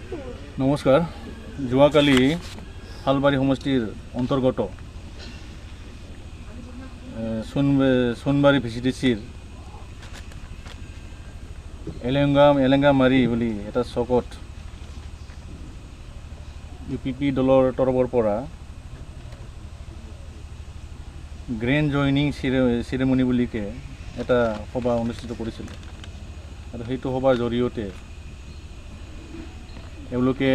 নমস্কাৰ। যোৱাকালি শালবাৰী সমষ্টিৰ অন্তৰ্গত সোণবাৰী ভিচিডিচিৰ এলেংগামাৰী বুলি এটা চকত UPP দলৰ তৰফৰ পৰা গ্ৰেণ্ড জইনিং চেৰেমনি বুলিকে এটা সভা অনুষ্ঠিত কৰিছিল আৰু সেইটো সভাৰ জৰিয়তে এওঁলোকে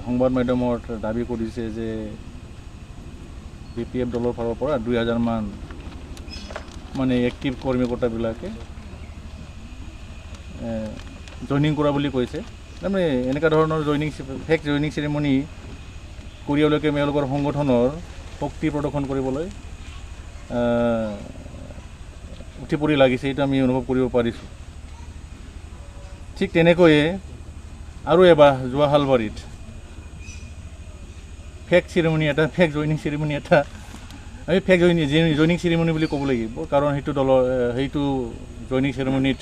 সংবাদ মাধ্যমত দাবী কৰিছে যে BPF দলৰ ফালৰ পৰা 2000 মান মানে এক্টিভ কৰ্মীকৰ্তাবিলাকে জইনিং কৰা বুলি কৈছে। তাৰমানে এনেকুৱা ধৰণৰ ফেক জইনিং চেৰেমনি কৰি এওঁলোকে এওঁলোকৰ সংগঠনৰ শক্তি প্ৰদৰ্শন কৰিবলৈ উঠি পৰি লাগিছে, এইটো আমি অনুভৱ কৰিব পাৰিছোঁ। ঠিক তেনেকৈয়ে আৰু এবাৰ যোৱা শালবাৰীত ফেক জইনিং চেৰেমনি এটা আমি ফেক জইনিং চেৰেমনি বুলি ক'ব লাগিব, কাৰণ সেইটো জইনিং চেৰেমনিত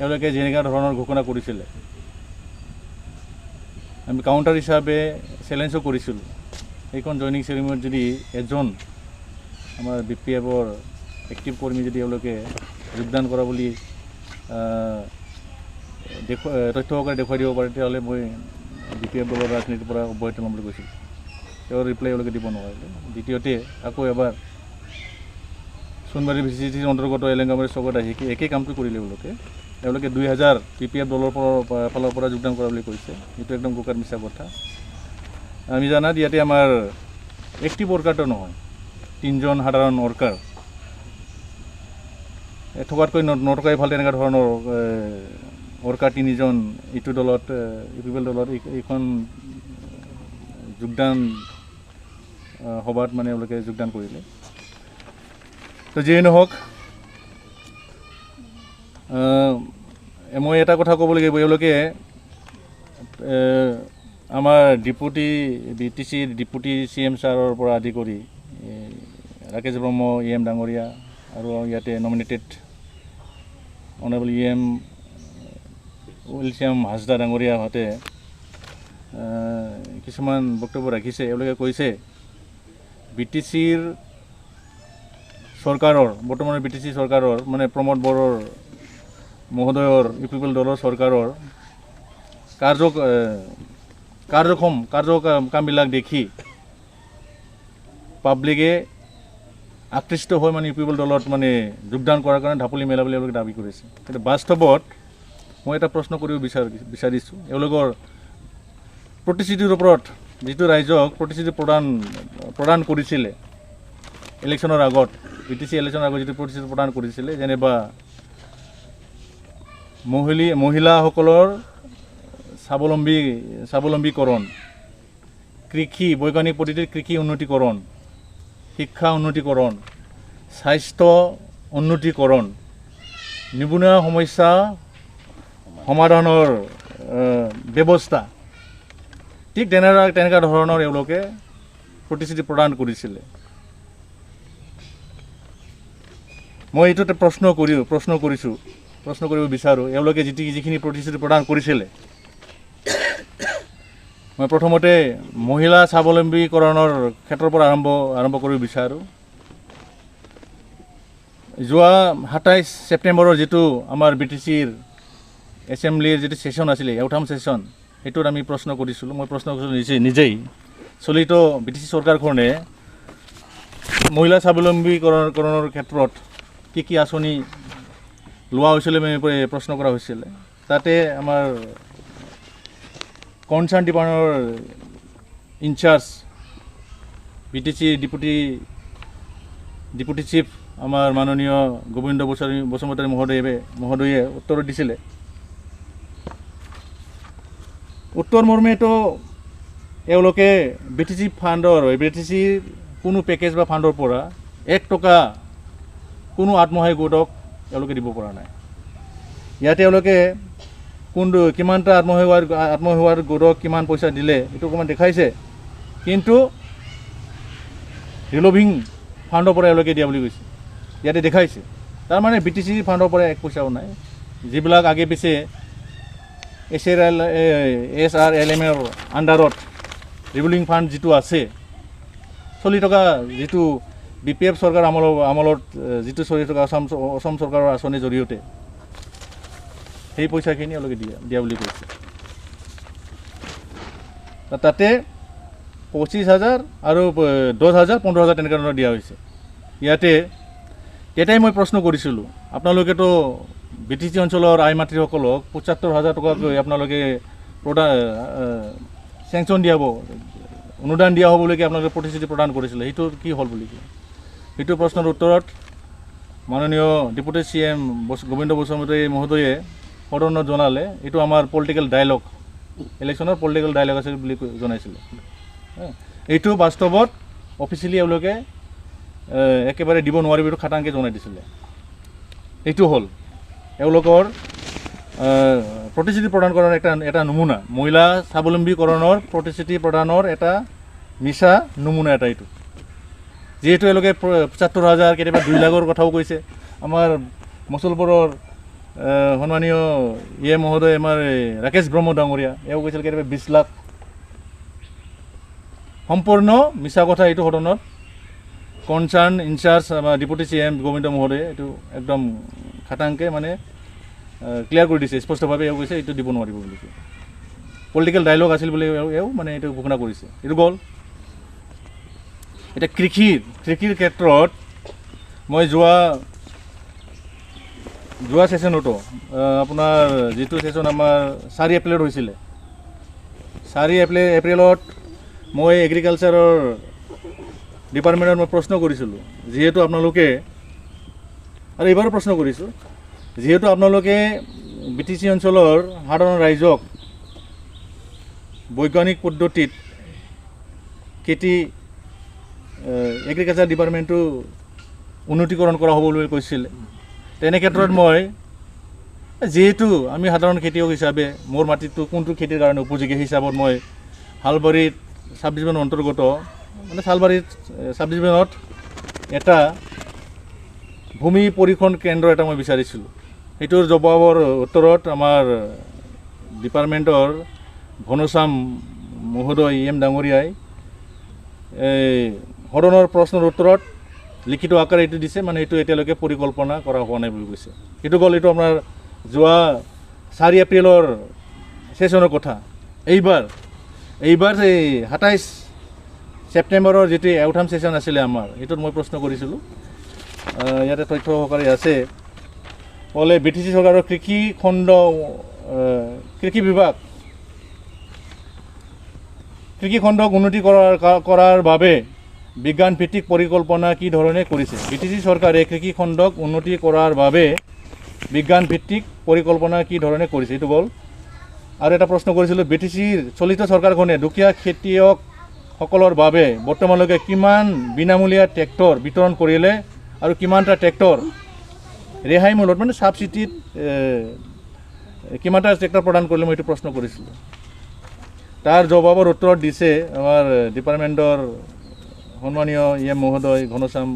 এওঁলোকে যেনেকুৱা ধৰণৰ ঘোষণা কৰিছিলে আমি কাউণ্টাৰ হিচাপে চেলেঞ্জো কৰিছিলোঁ। সেইখন জইনিং চেৰেমনিত যদি এজন আমাৰ BPFৰ এক্টিভ কৰ্মী যদি এওঁলোকে যোগদান কৰা বুলি তথ্য সহকাৰে দেখুৱাই দিব পাৰে, তেতিয়াহ'লে মই BPF দলৰ ৰাজনীতিৰ পৰা অব্যাহতি ল'ম বুলি কৈছিলোঁ। তেওঁৰ ৰিপ্লাই এওঁলোকে দিব নোৱাৰিলে। দ্বিতীয়তে আকৌ এবাৰ সোণবাৰী ভিচিডিচিৰ অন্তৰ্গত এলেংগামাৰী চকত আহি একেই কামটো কৰিলে এওঁলোকে 2000 BPF দলৰ ফালৰ পৰা যোগদান কৰা বুলি কৈছে। এইটো একদম গোকাৰ মিছা কথা। আমি জানাত ইয়াতে আমাৰ এক্টিভ ৱৰ্কাৰটো নহয়, 3জন সাধাৰণ ৱৰ্কাৰ থকাতকৈ নথকাই ভাল। তেনেকুৱা ধৰণৰ ৱৰ্কাৰ 3জন এইটো দলত UPPL দলত এইখন যোগদান সভাত মানে এওঁলোকে যোগদান কৰিলে। তো যিয়ে নহওক, মই এটা কথা ক'ব লাগিব, এওঁলোকে আমাৰ BTCৰ ডিপুটি CM ছাৰৰ পৰা আদি কৰি ৰাকেশ ব্ৰহ্ম EM ডাঙৰীয়া আৰু ইয়াতে নমিনেটেড অনাৰেবল EM উইলচিয়াম হাজদা ডাঙৰীয়াহঁতে কিছুমান বক্তব্য ৰাখিছে। এওঁলোকে কৈছে BTCৰ চৰকাৰৰ, বৰ্তমানৰ BTC চৰকাৰৰ মানে প্ৰমোদ বড়োৰ মহোদয়ৰ UPPL দলৰ চৰকাৰৰ কামবিলাক দেখি পাব্লিকে আকৃষ্ট হৈ মানে UPPL দলত মানে যোগদান কৰাৰ কাৰণে ঢাপলি মেলা বুলি এওঁলোকে দাবী কৰিছে। কিন্তু বাস্তৱত মই এটা প্ৰশ্ন কৰিব বিচাৰিছোঁ, এওঁলোকৰ প্ৰতিশ্ৰুতিৰ ওপৰত যিটো ৰাইজক প্ৰতিশ্ৰুতি প্ৰদান কৰিছিলে ইলেকশ্যনৰ আগত, BTC ইলেকশ্যনৰ আগত যিটো প্ৰতিশ্ৰুতি প্ৰদান কৰিছিলে, যেনিবা মহিলাসকলৰ স্বাৱলম্বীকৰণ, বৈজ্ঞানিক পদ্ধতিৰ কৃষি উন্নতিকৰণ, শিক্ষা উন্নতিকৰণ, স্বাস্থ্য উন্নতিকৰণ, নিবনুৱা সমস্যা সমাধানৰ ব্যৱস্থা, ঠিক তেনেকুৱা ধৰণৰ এওঁলোকে প্ৰতিশ্ৰুতি প্ৰদান কৰিছিলে। মই এইটোতে প্ৰশ্ন কৰিব বিচাৰোঁ, এওঁলোকে যিখিনি প্ৰতিশ্ৰুতি প্ৰদান কৰিছিলে, মই প্ৰথমতে মহিলা স্বাৱলম্বীকৰণৰ ক্ষেত্ৰৰ পৰা আৰম্ভ কৰিব বিচাৰোঁ। যোৱা 27 ছেপ্টেম্বৰৰ যিটো আমাৰ BTCৰ এছেম্বলিৰ যিটো ছেশ্যন আছিলে, এউথাম ছেশ্যন, সেইটোত আমি প্ৰশ্ন কৰিছিলোঁ। মই প্ৰশ্ন কৰিছিলোঁ নিজেই, চলিত BTC চৰকাৰখনে মহিলা স্বাৱলম্বীকৰণৰ ক্ষেত্ৰত কি আঁচনি লোৱা হৈছিলে প্ৰশ্ন কৰা হৈছিলে। তাতে আমাৰ কনচাৰ্ণ ডিপাৰ্টমেণ্টৰ ইনচাৰ্জ BTC ডিপুটি চিফ আমাৰ মাননীয় গোবিন্দ বসুমতাৰী মহোদয়ে উত্তৰ দিছিলে। উত্তৰ মৰ্মেতো এওঁলোকে BTCৰ কোনো পেকেজ বা ফাণ্ডৰ পৰা 1 টকা কোনো আত্মসহায়ক গোটক এওঁলোকে দিব পৰা নাই। ইয়াতে এওঁলোকে কিমানটা আত্মসহায়ক গোটক কিমান পইচা দিলে এইটো অকণমান দেখাইছে, কিন্তু ৰিভলভিং ফাণ্ডৰ পৰা এওঁলোকে দিয়া বুলি কৈছে, ইয়াতে দেখাইছে। তাৰমানে BTC ফাণ্ডৰ পৰা 1 পইচাও নাই। যিবিলাক আগে পিছে SRLM-ৰ আণ্ডাৰত ৰিভলিং ফাণ্ড যিটো আছে চলি থকা যিটো BPF চৰকাৰ আমলত যিটো চলি থকা অসম চৰকাৰৰ আঁচনিৰ জৰিয়তে সেই পইচাখিনি এওঁলোকে দিয়া বুলি কৈছে। তাতে 25,000 আৰু 10,000 15,000 তেনেকুৱা ধৰণৰ দিয়া হৈছে। ইয়াতে তেতিয়াই মই প্ৰশ্ন কৰিছিলোঁ, আপোনালোকেতো BTC অঞ্চলৰ আই মাতৃসকলক 75,000 টকাকৈ আপোনালোকে চেংচন দিয়াব, অনুদান দিয়া হ'ব বুলি আপোনালোকে প্ৰতিশ্ৰুতি প্ৰদান কৰিছিলে, সেইটো কি হ'ল বুলি সেইটো প্ৰশ্নৰ উত্তৰত মাননীয় ডেপুটি CM গোবিন্দ বসুমতাৰী মহোদয়ে সদনত জনালে এইটো আমাৰ পলিটিকেল ডায়লগ, ইলেকশ্যনৰ পলিটিকেল ডায়লগ আছিল বুলি জনাইছিলে। এইটো বাস্তৱত অফিচিয়েলি এওঁলোকে একেবাৰে দিব নোৱাৰিব, এইটো খাটাংকৈ জনাই দিছিলে। এইটো হ'ল এওঁলোকৰ প্ৰতিশ্ৰুতি প্ৰদান কৰাৰ এটা নমুনা, মহিলা স্বাৱলম্বীকৰণৰ প্ৰতিশ্ৰুতি প্ৰদানৰ এটা মিছা নমুনা এটা এইটো। যিহেতু এওঁলোকে 75,000 কেতিয়াবা 2 লাখৰ কথাও কৈছে। আমাৰ মুছলপুৰৰ সন্মানীয় মহোদয় আমাৰ ৰাকেশ ব্ৰহ্ম ডাঙৰীয়া এওঁ কৈছিল কেতিয়াবা 20 লাখ। সম্পূৰ্ণ মিছা কথা এইটো সদনত কনচাৰ্ণ ইনচাৰ্জ আমাৰ ডেপুটি CM গোবিন্দ মহোদয়ে এইটো একদম খাটাংকৈ মানে ক্লিয়াৰ কৰি দিছে, স্পষ্টভাৱে এওঁ কৈছে এইটো দিব নোৱাৰিব বুলি। পলিটিকেল ডায়লগ আছিল বুলি এওঁ মানে এইটো ঘোষণা কৰিছে। এইটো গ'ল। এতিয়া কৃষিৰ ক্ষেত্ৰত মই যোৱা ছেশ্যনতো আপোনাৰ যিটো ছেশ্যন আমাৰ 4 এপ্ৰিলত হৈছিলে, 4 এপ্ৰিলত মই এগ্ৰিকালচাৰৰ ডিপাৰ্টমেণ্টত মই প্ৰশ্ন কৰিছিলোঁ, যিহেতু আপোনালোকে আৰু এইবাৰো প্ৰশ্ন কৰিছোঁ, যিহেতু আপোনালোকে BTC অঞ্চলৰ সাধাৰণ ৰাইজক বৈজ্ঞানিক পদ্ধতিত খেতি এগ্ৰিকালচাৰ ডিপাৰ্টমেণ্টটো উন্নতিকৰণ কৰা হ'ব বুলি কৈছিলে। তেনে ক্ষেত্ৰত মই যিহেতু আমি সাধাৰণ খেতিয়ক হিচাপে মোৰ মাটিটো কোনটো খেতিৰ কাৰণে উপযোগী হিচাপত মই হালবাৰীত সাব ডিভিজনৰ অন্তৰ্গত মানে শালবাৰীত সাব ডিভিজনত এটা ভূমি পৰীক্ষণ কেন্দ্ৰ এটা মই বিচাৰিছিলোঁ। সেইটোৰ জবাবৰ উত্তৰত আমাৰ ডিপাৰ্টমেণ্টৰ ঘনশ্যাম মহোদয় ডাঙৰীয়াই সদনৰ প্ৰশ্নৰ উত্তৰত লিখিত আকাৰে এইটো দিছে, মানে এইটো এতিয়ালৈকে পৰিকল্পনা কৰা হোৱা নাই বুলি কৈছে। সেইটো গ'ল এইটো আপোনাৰ যোৱা 4 এপ্ৰিলৰ ছেশ্যনৰ কথা। এইবাৰ এই 27 ছেপ্টেম্বৰৰ যিটো এউঠাম ছেশ্যন আছিলে আমাৰ, এইটোত মই প্ৰশ্ন কৰিছিলোঁ, ইয়াতে তথ্য সহকাৰে আছে। ক'লে BTC চৰকাৰৰ কৃষি খণ্ড কৃষি বিভাগ কৃষি খণ্ডক উন্নতি কৰাৰ বাবে বিজ্ঞান ভিত্তিক পৰিকল্পনা কি ধৰণে কৰিছে। BTC চৰকাৰে কৃষি খণ্ডক উন্নতি কৰাৰ বাবে বিজ্ঞান ভিত্তিক পৰিকল্পনা কি ধৰণে কৰিছে, এইটো গ'ল। আৰু এটা প্ৰশ্ন কৰিছিলোঁ, BTCৰ চলিত চৰকাৰখনে দুখীয়া খেতিয়কসকলৰ বাবে বৰ্তমানলৈকে কিমান বিনামূলীয়া ট্ৰেক্টৰ বিতৰণ কৰিলে আৰু কিমানটা ট্ৰেক্টৰ ৰেহাই মূল্যত মানে ছাবচিডিত কিমানটা ট্ৰেক্টৰ প্ৰদান কৰিলে, মই এইটো প্ৰশ্ন কৰিছিলোঁ। তাৰ জবাবৰ উত্তৰত দিছে আমাৰ ডিপাৰ্টমেণ্টৰ সন্মানীয় মহোদয় ঘনশ্যাম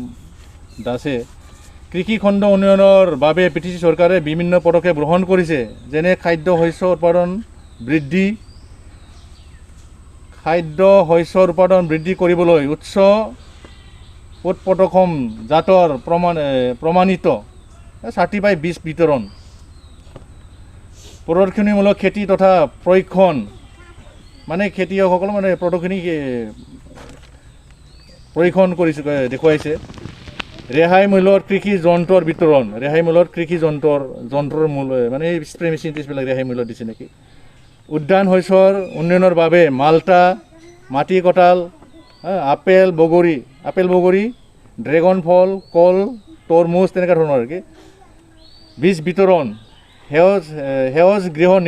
দাসে, কৃষি খণ্ড উন্নয়নৰ বাবে BTC চৰকাৰে বিভিন্ন পদক্ষেপ গ্ৰহণ কৰিছে, যেনে খাদ্য শস্যৰ উৎপাদন বৃদ্ধি কৰিবলৈ উচ্চ উৎপাদকক্ষম জাতৰ প্ৰমাণিত চাৰ্টিফাইড বীজ বিতৰণ, প্ৰদৰ্শনীমূলক খেতি তথা প্ৰশিক্ষণ, মানে খেতিয়কসকল মানে প্ৰদৰ্শনী প্ৰশিক্ষণ কৰিছে দেখুৱাইছে। ৰেহাই মূল্যৰ কৃষি যন্ত্ৰৰ বিতৰণ, ৰেহাই মূল্যৰ কৃষি যন্ত্ৰৰ মূল্য মানে এই স্প্ৰে মেচিন টেষ্টবিলাক ৰেহাই মূল্যত দিছে নেকি। উদ্যান শস্যৰ উন্নয়নৰ বাবে মাল্টা, মাটি কঁঠাল, আপেল বগৰী, ড্ৰেগন ফল, কল, তৰমুজ তেনেকুৱা ধৰণৰ কি বীজ বিতৰণ, সেউজ গ্ৰীণ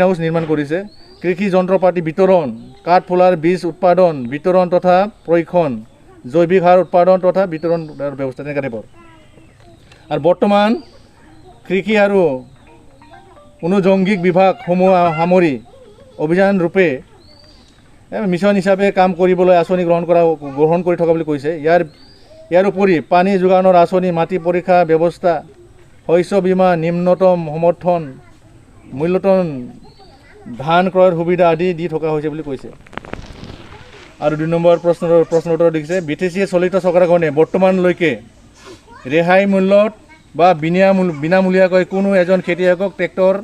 হাউচ নিৰ্মাণ কৰিছে। কৃষি যন্ত্ৰপাতি বিতৰণ, কাঠফুলাৰ বীজ উৎপাদন বিতৰণ তথা প্ৰশিক্ষণ, জৈৱিক সাৰ উৎপাদন তথা বিতৰণ ব্যৱস্থা তেনেকুৱা টাইপৰ। আৰু বৰ্তমান কৃষি আৰু অনুজংগিক বিভাগসমূহ সামৰি অভিযান ৰূপে মিছন হিচাপে কাম কৰিবলৈ আঁচনি গ্ৰহণ কৰি থকা বুলি কৈছে। ইয়াৰ উপৰি পানী যোগানৰ আঁচনি, মাটি পৰীক্ষা ব্যৱস্থা শস্য বীমা, নিম্নতম সমৰ্থন মূল্যতন ধান ক্ৰয়ৰ সুবিধা আদি দি থকা হৈছে বুলি কৈছে। আৰু 2 নম্বৰ প্ৰশ্নৰ উত্তৰ দিছে, BTCয়ে চলিত চৰকাৰৰ কাৰণে বৰ্তমানলৈকে ৰেহাই মূল্যত বা বিনামূলীয়াকৈ কোনো এজন খেতিয়কক ট্ৰেক্টৰ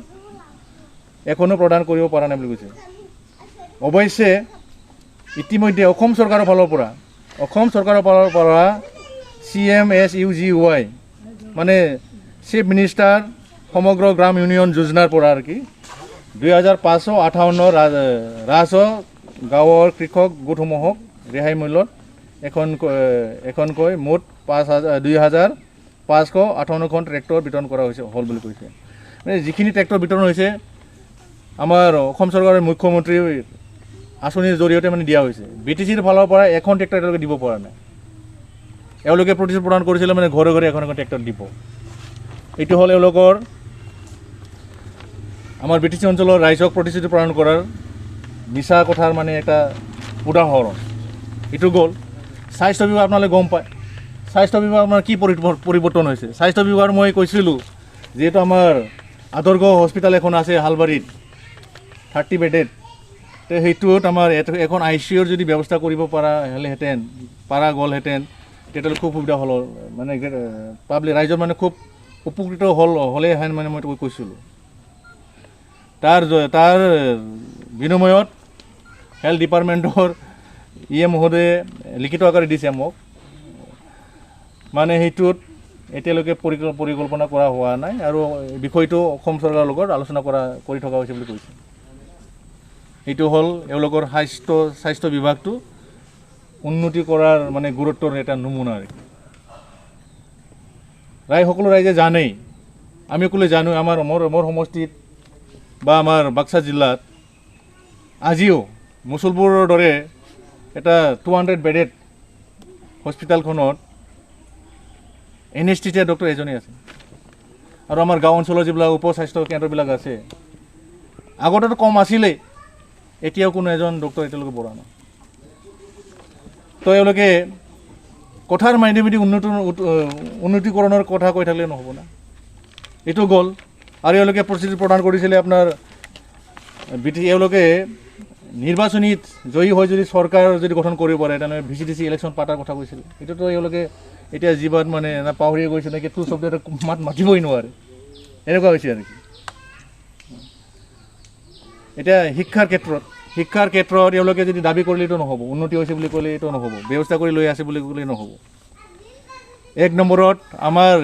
এখনো প্ৰদান কৰিব পৰা নাই বুলি কৈছে। অৱশ্যে ইতিমধ্যে অসম চৰকাৰৰ ফালৰ পৰা CMSUGY মানে চিফ মিনিষ্টাৰ সমগ্ৰ গ্ৰাম ইউনিয়ন যোজনাৰ পৰা আৰু কি 2558 ৰাজহ গাঁৱৰ কৃষক গোটসমূহক ৰেহাই মূল্যত এখনকৈ মুঠ 2558খন ট্ৰেক্টৰ বিতৰণ কৰা হ'ল বুলি কৈছে। মানে যিখিনি ট্ৰেক্টৰ বিতৰণ হৈছে আমাৰ অসম চৰকাৰৰ মুখ্যমন্ত্ৰীৰ আঁচনিৰ জৰিয়তে মানে দিয়া হৈছে। BTCৰ ফালৰ পৰা এখন ট্ৰেক্টৰ এতিয়ালৈকে দিব পৰা নাই। এওঁলোকে প্ৰতিশ্ৰুতি প্ৰদান কৰিছিলে মানে ঘৰে ঘৰে এখন ট্ৰেক্টৰ দিব। এইটো হ'ল এওঁলোকৰ আমাৰ BTC অঞ্চলৰ ৰাইজক প্ৰতিশ্ৰুতি প্ৰদান কৰাৰ মিছা কথাৰ মানে এটা উদাহৰণ। এইটো গ'ল। স্বাস্থ্য বিভাগ আপোনালোকে গম পায়, স্বাস্থ্য বিভাগ আপোনাৰ কি পৰিৱৰ্তন হৈছে। স্বাস্থ্য বিভাগ মই কৈছিলোঁ যিহেতু আমাৰ আদৰ্শ হস্পিটেল এখন আছে হালবাৰীত 30 বেডেড, তো সেইটোত আমাৰ এখন ICUৰ যদি ব্যৱস্থা কৰিব পৰা গ'লহেঁতেন তেতিয়াহ'লে খুব সুবিধা হ'ল, মানে পাব্লিক ৰাইজৰ মানে খুব উপকৃত হ'লেহেঁতেন মানে মই কৈছিলোঁ। তাৰ বিনিময়ত হেল্থ ডিপাৰ্টমেণ্টৰ মহোদয়ে লিখিত আকাৰে দিছে মোক, মানে সেইটোত এতিয়ালৈকে পৰিকল্পনা কৰা হোৱা নাই আৰু বিষয়টো অসম চৰকাৰৰ লগত আলোচনা কৰি থকা হৈছে বুলি কৈছে। এইটো হ'ল এওঁলোকৰ স্বাস্থ্য বিভাগটো উন্নতি কৰাৰ মানে গুৰুত্বৰ এটা নমুনা আৰু কি। সকলো ৰাইজে জানেই, আমি সকলোৱে জানো মোৰ সমষ্টিত বা আমাৰ বাক্সা জিলাত আজিও মুছলপুৰৰ দৰে এটা 200 বেডেড হস্পিটেলখনত এনেস্থেচিয়া ডক্টৰ এজনেই আছে। আৰু আমাৰ গাঁও অঞ্চলৰ যিবিলাক উপস্বাস্থ্য কেন্দ্ৰবিলাক আছে আগতেতো কম আছিলেই, এতিয়াও কোনো এজন ডক্টৰ এতিয়ালৈকে বঢ়া নাই। তো এওঁলোকে কথাৰ মাধ্যমেদি উন্নতিকৰণৰ কথা কৈ থাকিলে নহ'ব না। এইটো গ'ল। আৰু এওঁলোকে প্ৰতিশ্ৰুতি প্ৰদান কৰিছিলে আপোনাৰ এওঁলোকে নিৰ্বাচনীত জয়ী হৈ যদি চৰকাৰ যদি গঠন কৰিব পাৰে তেনেহ'লে VCDC ইলেকশ্যন পাতাৰ কথা কৈছিলে। এইটোতো এওঁলোকে এতিয়া জীৱন মানে পাহৰিয়ে গৈছে নেকি, তোৰ শব্দ এটা মাতিবই নোৱাৰে, এনেকুৱা হৈছে আৰু কি। এতিয়া শিক্ষাৰ ক্ষেত্ৰত এওঁলোকে যদি দাবী কৰিলেতো নহ'ব, উন্নতি হৈছে বুলি ক'লে এইটো নহ'ব, ব্যৱস্থা কৰি লৈ আছে বুলি ক'লে নহ'ব। 1 নম্বৰত আমাৰ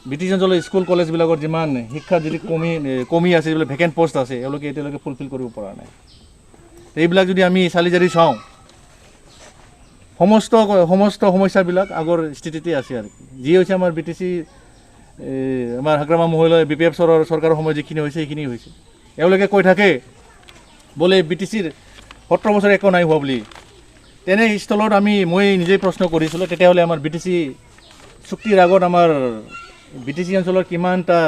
BTC অঞ্চলৰ স্কুল কলেজবিলাকৰ যিমান শিক্ষাৰ যদি কমি আছে, যিবিলাক ভেকেণ্ট পষ্ট আছে এওঁলোকে এতিয়ালৈকে ফুলফিল কৰিব পৰা নাই। এইবিলাক যদি আমি চালি জাৰি চাওঁ সমস্ত সমস্যাবিলাক আগৰ স্থিতিতে আছে আৰু কি। যি হৈছে আমাৰ BTC আমাৰ হাগ্ৰামা মহিলা BPF চৰকাৰৰ সময়ত যিখিনি হৈছে সেইখিনি হৈছে। এওঁলোকে কৈ থাকে বোলে BTCৰ 17 বছৰ একো নাই হোৱা বুলি। তেনে স্থলত মই নিজেই প্ৰশ্ন কৰিছিলোঁ, তেতিয়াহ'লে আমাৰ BTC চুক্তিৰ আগত আমাৰ BTC অঞ্চলৰ কিমানটা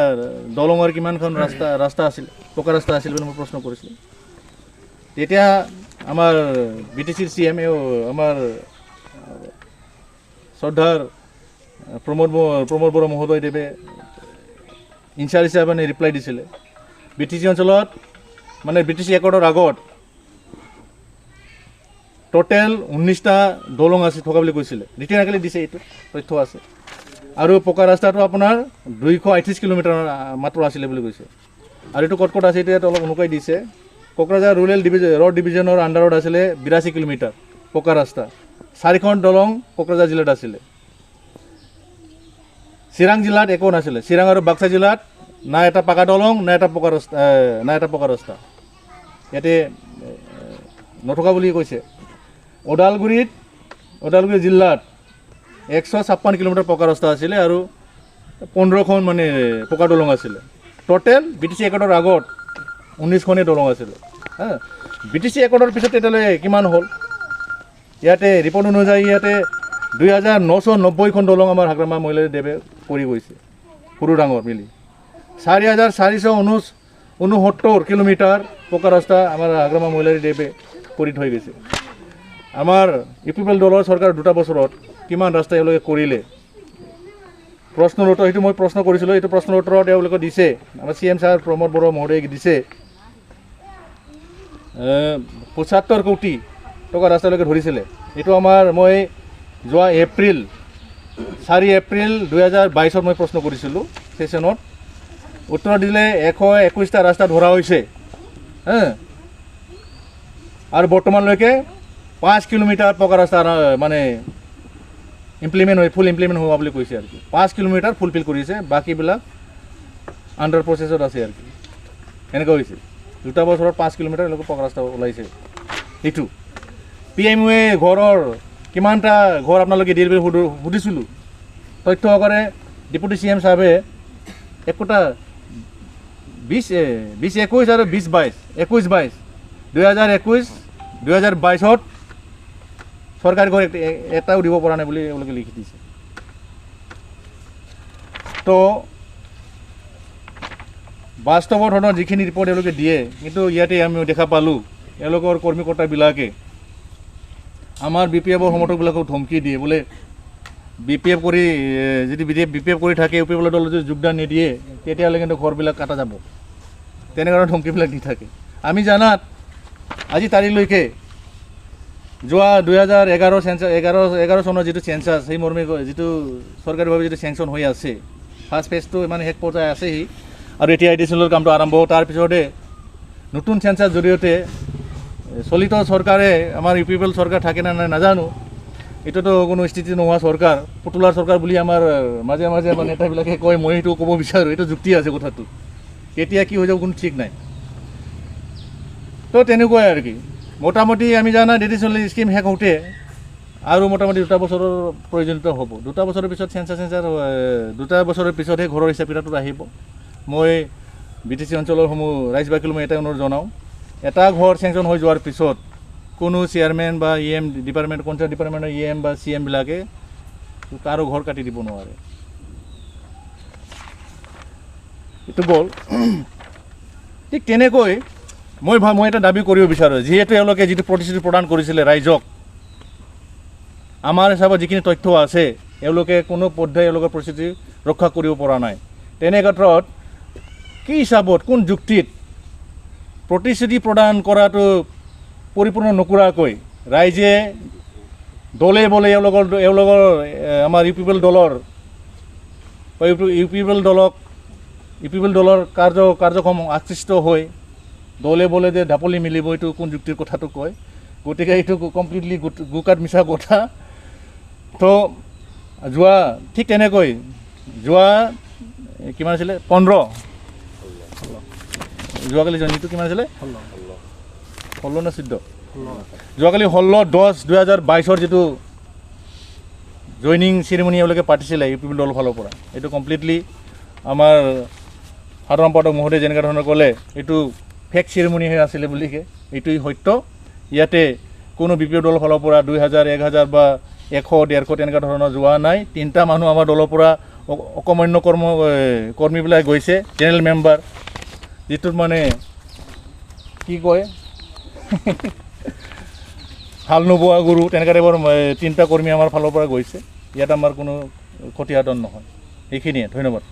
দলঙৰ কিমানখন ৰাস্তা আছিল, পকা ৰাস্তা আছিল বুলি মই প্ৰশ্ন কৰিছিলোঁ। তেতিয়া আমাৰ BTCৰ CM আমাৰ শ্ৰদ্ধাৰ প্ৰমোদ বড়ো মহোদয়দেৱে ইনচাৰ্জ হিচাপে মানে ৰিপ্লাই দিছিলে, BTC অঞ্চলত মানে BTC একৰ্ডৰ আগত টোটেল 19টা দলং আছে থকা বুলি কৈছিলে। ৰিটাৰ্ণ আকাৰে দিছে, এইটো তথ্য আছে। আৰু পকা ৰাস্তাটো আপোনাৰ 238 কিলোমিটাৰ মাত্ৰ আছিলে বুলি কৈছে। আৰু এইটো ক'ত আছে এতিয়া অলপ অনুকাই দিছে। কোকৰাঝাৰ ৰ'ড ডিভিজনৰ আণ্ডাৰত আছিলে 82 কিলোমিটাৰ পকা ৰাস্তা, 4খন দলং কোকৰাঝাৰ জিলাত আছিলে। চিৰাং জিলাত একো নাছিলে। চিৰাং আৰু বাক্সা জিলাত না এটা পাকা দলং না এটা পকা ৰাস্তা ইয়াতে নথকা বুলি কৈছে। ওদালগুৰি জিলাত 156 কিলোমিটাৰ পকা ৰাস্তা আছিলে আৰু 15খন মানে পকা দলং আছিলে। টোটেল BTC একৰ্ডৰ আগত 19খনেই দলং আছিলে। BTC একৰ্ডৰ পিছত তেতিয়াহ'লে কিমান হ'ল? ইয়াতে ৰিপৰ্ট অনুযায়ী ইয়াতে 2990খন দলং আমাৰ হাগ্ৰামা মহিলাই দেৱে কৰি গৈছে, সৰু ডাঙৰ মিলি। 4469 কিলোমিটাৰ পকা ৰাস্তা আমাৰ হাগ্ৰামা মহিলাই দেৱে কৰি থৈ গৈছে। আমাৰ UPPL দলৰ চৰকাৰ 2টা বছৰত কিমান ৰাস্তা এওঁলোকে কৰিলে প্ৰশ্নৰ উত্তৰ সেইটো মই প্ৰশ্ন কৰিছিলোঁ, এইটো প্ৰশ্নৰ উত্তৰত তেওঁলোকে দিছে, আমাৰ CM ছাৰ প্ৰমোদ বড়ো মহোদয়ে দিছে 75 কোটি টকা ৰাস্তালৈকে ধৰিছিলে। এইটো আমাৰ মই যোৱা 4 এপ্ৰিল 2022 মই প্ৰশ্ন কৰিছিলোঁ ছেশ্যনত, উত্তৰ দিলে 121টা ৰাস্তা ধৰা হৈছে আৰু বৰ্তমানলৈকে 5 কিলোমিটাৰ পকা ৰাস্তা মানে ফুল ইমপ্লিমেণ্ট হোৱা বুলি কৈছে আৰু কি 5 কিলোমিটাৰ ফুলফিল কৰিছে, বাকীবিলাক আণ্ডাৰ প্ৰচেছত আছে আৰু কি এনেকুৱা হৈছে। 2 বছৰত 5 কিলোমিটাৰ এওঁলোকে পকা ৰাস্তা ওলাইছে। এইটো PMUৱে ঘৰৰ কিমানটা ঘৰ আপোনালোকে দিয়ে বুলি সুধিছিলোঁ, তথ্য সহকাৰে ডেপুটি CM সাহেবে একোটা 2021 আৰু 2022 2021-2022 চৰকাৰী ঘৰ এটাও দিব পৰা নাই বুলি এওঁলোকে লিখি দিছে। তো বাস্তৱ ধৰণৰ যিখিনি ৰিপৰ্ট এওঁলোকে দিয়ে, কিন্তু ইয়াতে আমি দেখা পালোঁ এওঁলোকৰ কৰ্মীকৰ্তাবিলাকে আমাৰ BPFৰ সমৰ্থকবিলাকক ধমকি দিয়ে, বোলে BPF কৰি যদি BPF কৰি থাকে UPPL দলত যদি যোগদান নিদিয়ে তেতিয়াহ'লে কিন্তু ঘৰবিলাক কাটা যাব, তেনেকুৱা ধমকিবিলাক দি থাকে। আমি জানাত আজি তাৰিখলৈকে যোৱা 2011 চনৰ যিটো চেঞ্চাছ, সেই মৰ্মে যিটো চৰকাৰীভাৱে যিটো চেংচন হৈ আছে, ফাৰ্ষ্ট ফেজটো মানে শেষ পৰ্যায়ে আছেহি আৰু এতিয়া এডিচনেলৰ কামটো আৰম্ভ হ'ব। তাৰপিছতে নতুন চেঞ্চাছ জৰিয়তে চলিত চৰকাৰে আমাৰ UPPL চৰকাৰ থাকে নে নাই নাজানো, এইটোতো কোনো স্থিতি নোহোৱা চৰকাৰ, পুতলাৰ চৰকাৰ বুলি আমাৰ মাজে মাজে মানে নেতাবিলাকে কয়, মই সেইটো ক'ব বিচাৰোঁ, এইটো যুক্তি আছে কথাটো, কেতিয়া কি হৈ যাব কোনো ঠিক নাই। তো তেনেকুৱাই আৰু কি মোটামুটি আমি জানা এডিচনেল স্কিম শেষ হওঁতে আৰু মোটামুটি 2 বছৰৰ প্ৰয়োজনীয়তা হ'ব। 2 বছৰৰ পিছত চেঞ্চাৰ 2 বছৰৰ পিছতহে ঘৰৰ হিচাপ কিতাপটো আহিব। মই BTC অঞ্চলৰসমূহ ৰাইজবাসীলৈ মই এটাই অনুৰোধ জনাওঁ, এটা ঘৰ চেংচন হৈ যোৱাৰ পিছত কোনো চেয়াৰমেন বা EM ডিপাৰ্টমেণ্ট, পঞ্চায়ত ডিপাৰ্টমেণ্টৰ EM বা CM বিলাকে কাৰো ঘৰ কাটি দিব নোৱাৰে। এইটো গ'ল। ঠিক তেনেকৈ মই এটা দাবী কৰিব বিচাৰোঁ, যিহেতু এওঁলোকে যিটো প্ৰতিশ্ৰুতি প্ৰদান কৰিছিলে ৰাইজক, আমাৰ হিচাপত যিখিনি তথ্য আছে এওঁলোকে কোনো পৰ্যায়ে এওঁলোকৰ প্ৰতিশ্ৰুতি ৰক্ষা কৰিব পৰা নাই। তেনে ক্ষেত্ৰত কি হিচাপত কোন যুক্তিত প্ৰতিশ্ৰুতি প্ৰদান কৰাটো পৰিপূৰ্ণ নকৰাকৈ ৰাইজে দলে বলে এওঁলোকৰ আমাৰ UPPL দলৰ বা UPPL দলৰ কাৰ্যক্ৰম আকৃষ্ট হৈ দলে বলে যে ঢাপলি মিলিব, এইটো কোন যুক্তিৰ কথাটো কয়। গতিকে এইটো কমপ্লিটলি গোকাত মিছা কথা। তো ঠিক তেনেকৈ যোৱা কিমান আছিলে 15 যোৱাকালি জয়ন্তীটো কিমান আছিলে 16 নে 14 যোৱাকালি 16-10-2022 যিটো জইনিং চেৰিমনি এওঁলোকে পাতিছিলে UPPL দলৰ ফালৰ পৰা, এইটো কমপ্লিটলি আমাৰ সাধাৰণ সম্পাদক মহোদয়ে যেনেকুৱা ধৰণৰ ক'লে এইটো ফেক চেৰিমনিহে আছিলে বুলিকে, এইটোৱেই সত্য। ইয়াতে কোনো BPF দলৰ ফালৰ পৰা 2000, 1000 বা 100, 150 তেনেকুৱা ধৰণৰ যোৱা নাই। 3টা মানুহ আমাৰ দলৰ পৰা অকমান্য কৰ্মীবিলাক গৈছে, জেনেৰেল মেম্বাৰ, যিটোত মানে কি কয় হাল নোবোৱা গুৰু, তেনেকুৱা টাইপৰ 3টা কৰ্মী আমাৰ ফালৰ পৰা গৈছে। ইয়াত আমাৰ কোনো ক্ষতিসাধন নহয়। এইখিনিয়ে, ধন্যবাদ।